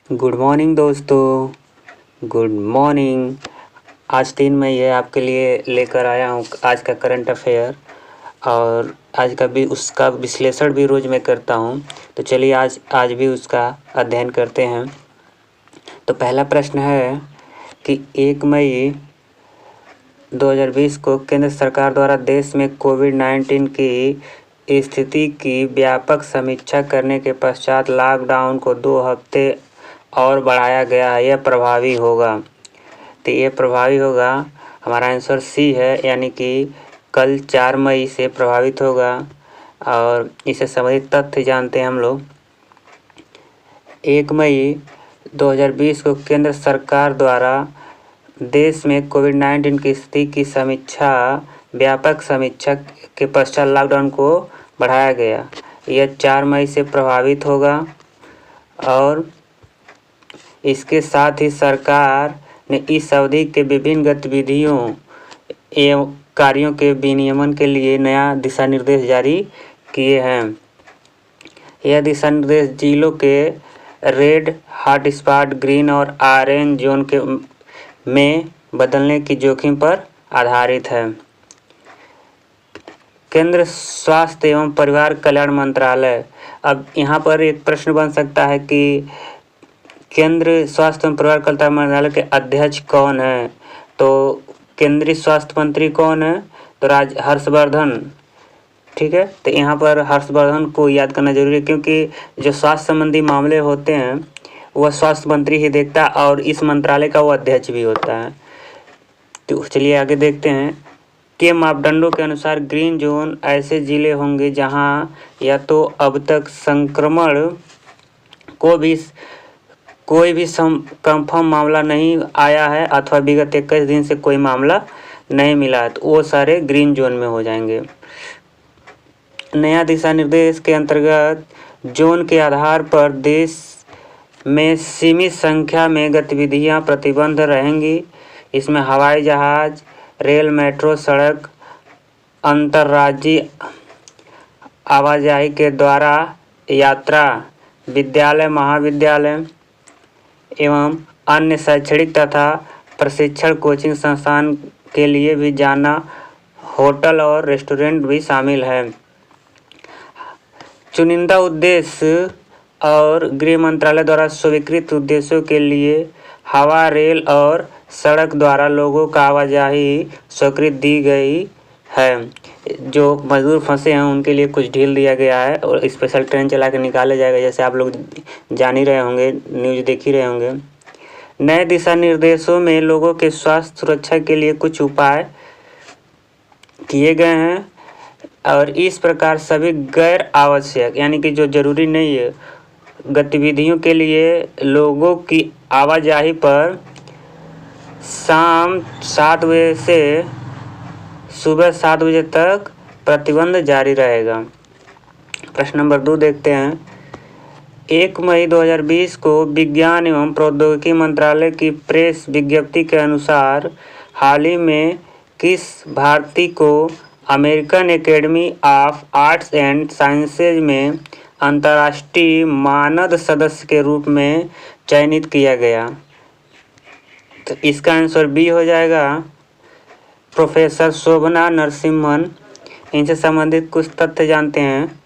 Good morning दोस्तों, good morning. आज 3 मई है, आपके लिए लेकर आया हूँ आज का करंट अफेयर। और आज का भी उसका विश्लेषण भी रोज़ मैं करता हूँ। तो चलिए आज भी उसका अध्ययन करते हैं। तो पहला प्रश्न है कि 1 मई 2020 को केंद्र सरकार द्वारा देश में कोविड-19 की स्थिति की व्यापक समीक्षा करने के पश्चात लॉकडाउन को 2 हफ्ते और बढ़ाया गया है। यह प्रभावी होगा। तो ये प्रभावी होगा, हमारा आंसर सी है, यानी कि कल 4 मई से प्रभावित होगा। और इसे संबंधित तथ्य जानते हैं हम लोग। 1 मई 2020 को केंद्र सरकार द्वारा देश में कोविड-19 की स्थिति की व्यापक समीक्षा के पश्चात लॉकडाउन को बढ़ाया गया। यह 4 मई से प्रभावित होगा। और इसके साथ ही सरकार ने इस अवधि के विभिन्न गतिविधियों एवं कार्यों के विनियमन के लिए नया दिशा निर्देश जारी किए हैं। यह दिशा निर्देश जिलों के रेड हॉटस्पॉट, ग्रीन और ऑरेंज जोन में बदलने की जोखिम पर आधारित है। केंद्र स्वास्थ्य एवं परिवार कल्याण मंत्रालय। अब यहाँ पर एक प्रश्न बन सकता है कि केंद्र स्वास्थ्य एवं परिवार कल्याण मंत्रालय के अध्यक्ष कौन है। तो केंद्रीय स्वास्थ्य मंत्री कौन है? तो हर्षवर्धन। ठीक है, तो यहाँ पर हर्षवर्धन को याद करना जरूरी है, क्योंकि जो स्वास्थ्य संबंधी मामले होते हैं वह स्वास्थ्य मंत्री ही देखता है और इस मंत्रालय का वो अध्यक्ष भी होता है। तो चलिए आगे देखते हैं। के मापदंडों के अनुसार ग्रीन जोन ऐसे जिले होंगे जहां या तो अब तक संक्रमण कोई भी कंफर्म मामला नहीं आया है अथवा विगत 21 दिन से कोई मामला नहीं मिला है, तो वो सारे ग्रीन जोन में हो जाएंगे। नया दिशा निर्देश के अंतर्गत जोन के आधार पर देश में सीमित संख्या में गतिविधियां प्रतिबंध रहेंगी। इसमें हवाई जहाज, रेल, मेट्रो, सड़क, अंतर्राज्यीय आवाजाही के द्वारा यात्रा, विद्यालय, महाविद्यालय एवं अन्य शैक्षणिक तथा प्रशिक्षण कोचिंग संस्थान के लिए भी जाना, होटल और रेस्टोरेंट भी शामिल है। चुनिंदा उद्देश्य और गृह मंत्रालय द्वारा स्वीकृत उद्देश्यों के लिए हवा, रेल और सड़क द्वारा लोगों का आवाजाही स्वीकृति दी गई है। जो मजदूर फंसे हैं उनके लिए कुछ ढील दिया गया है और स्पेशल ट्रेन चला के निकाला जाएगा, जैसे आप लोग जान ही रहे होंगे, न्यूज़ देख ही रहे होंगे। नए दिशा निर्देशों में लोगों के स्वास्थ्य सुरक्षा के लिए कुछ उपाय किए गए हैं। और इस प्रकार सभी गैर आवश्यक, यानी कि जो जरूरी नहीं है, गतिविधियों के लिए लोगों की आवाजाही पर शाम 7 बजे से सुबह 7 बजे तक प्रतिबंध जारी रहेगा। प्रश्न नंबर 2 देखते हैं। 1 मई 2020 को विज्ञान एवं प्रौद्योगिकी मंत्रालय की प्रेस विज्ञप्ति के अनुसार हाल ही में किस भारतीय को American academy of arts and sciences में अंतर्राष्ट्रीय मानद सदस्य के रूप में चयनित किया गया? तो इसका आंसर बी हो जाएगा, प्रोफेसर शोभना नरसिम्हन। इनसे संबंधित कुछ तथ्य जानते हैं।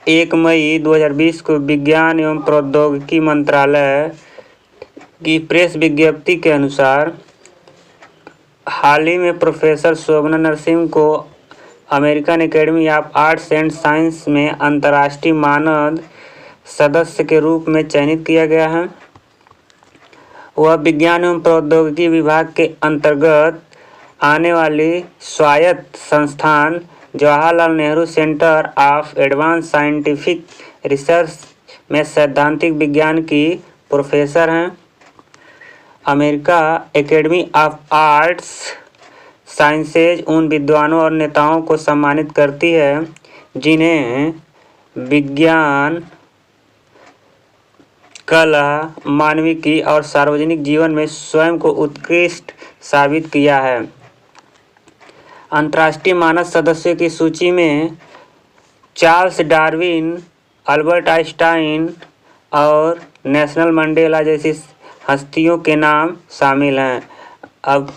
1 मई 2020 को विज्ञान एवं प्रौद्योगिकी मंत्रालय की प्रेस विज्ञप्ति के अनुसार हाल ही में प्रोफेसर शोभना नरसिम्हन को American academy of arts and science में अंतर्राष्ट्रीय मानद सदस्य के रूप में चयनित किया गया है। वह विज्ञान एवं प्रौद्योगिकी विभाग के अंतर्गत आने वाली स्वायत्त संस्थान Jawaharlal Nehru centre of advance scientific research में सैद्धांतिक विज्ञान की प्रोफेसर हैं। America academy of arts sciences उन विद्वानों और नेताओं को सम्मानित करती है जिन्हें विज्ञान, कला, मानविकी और सार्वजनिक जीवन में स्वयं को उत्कृष्ट साबित किया है। अंतर्राष्ट्रीय मानद सदस्यों की सूची में चार्ल्स डार्विन, अल्बर्ट आइंस्टाइन और नेशनल मंडेला जैसी हस्तियों के नाम शामिल हैं। अब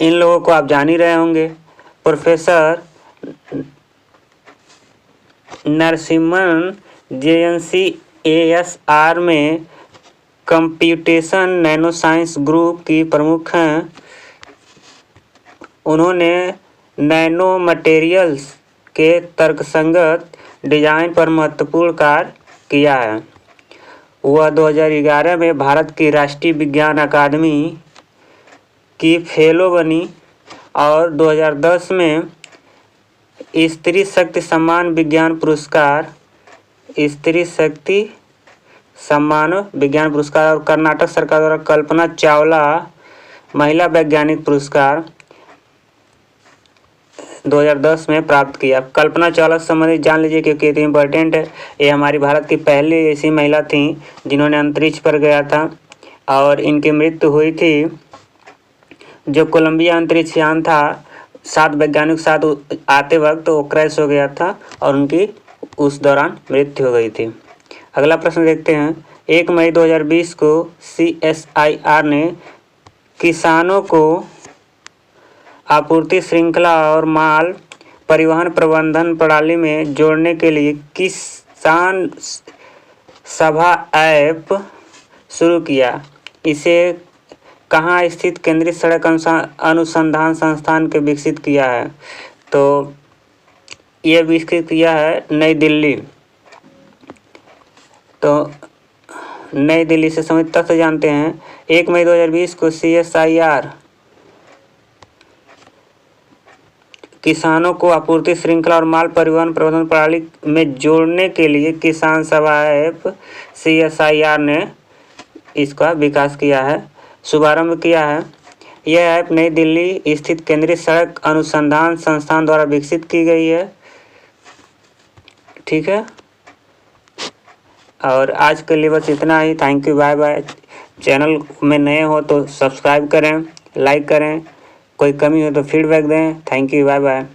इन लोगों को आप जान ही रहे होंगे। प्रोफेसर नरसिम्हन JNCASR में कंप्यूटेशन नैनोसाइंस ग्रुप की प्रमुख हैं। उन्होंने नैनो मटेरियल्स के तर्कसंगत डिजाइन पर महत्वपूर्ण कार्य किया है। वह 2011 में भारत की राष्ट्रीय विज्ञान अकादमी की फेलो बनी और 2010 में स्त्री शक्ति सम्मान विज्ञान पुरस्कार और कर्नाटक सरकार द्वारा कल्पना चावला महिला वैज्ञानिक पुरस्कार 2010 में प्राप्त किया। कल्पना चावला से संबंधित जान लीजिए क्योंकि ये इम्पोर्टेंट है। ये हमारी भारत की पहली ऐसी महिला थी जिन्होंने अंतरिक्ष पर गया था और इनकी मृत्यु हुई थी जो कोलंबिया अंतरिक्ष यान था। 7 वैज्ञानिक साथ आते वक्त वो क्रैश हो गया था और उनकी उस दौरान मृत्यु हो गई थी। अगला प्रश्न देखते हैं। 1 मई 2020 को CSIR ने किसानों को आपूर्ति श्रृंखला और माल परिवहन प्रबंधन प्रणाली में जोड़ने के लिए किसान सभा ऐप शुरू किया। इसे कहाँ स्थित केंद्रीय सड़क अनुसंधान संस्थान के विकसित किया है? तो ये विकसित किया है नई दिल्ली। तो नई दिल्ली से संबंधित तथ्य जानते हैं। 1 मई 2020 को CSIR किसानों को आपूर्ति श्रृंखला और माल परिवहन प्रबंधन प्रणाली में जोड़ने के लिए किसान सभा ऐप CSIR ने इसका विकास किया है, शुभारंभ किया है। यह ऐप नई दिल्ली स्थित केंद्रीय सड़क अनुसंधान संस्थान द्वारा विकसित की गई है। ठीक है, और आज के लिए बस इतना ही। Thank you, bye bye. Channel में नए हो तो सब्सक्राइब करें, लाइक करें, कोई कमी हो तो फीडबैक दें। Thank you, bye bye.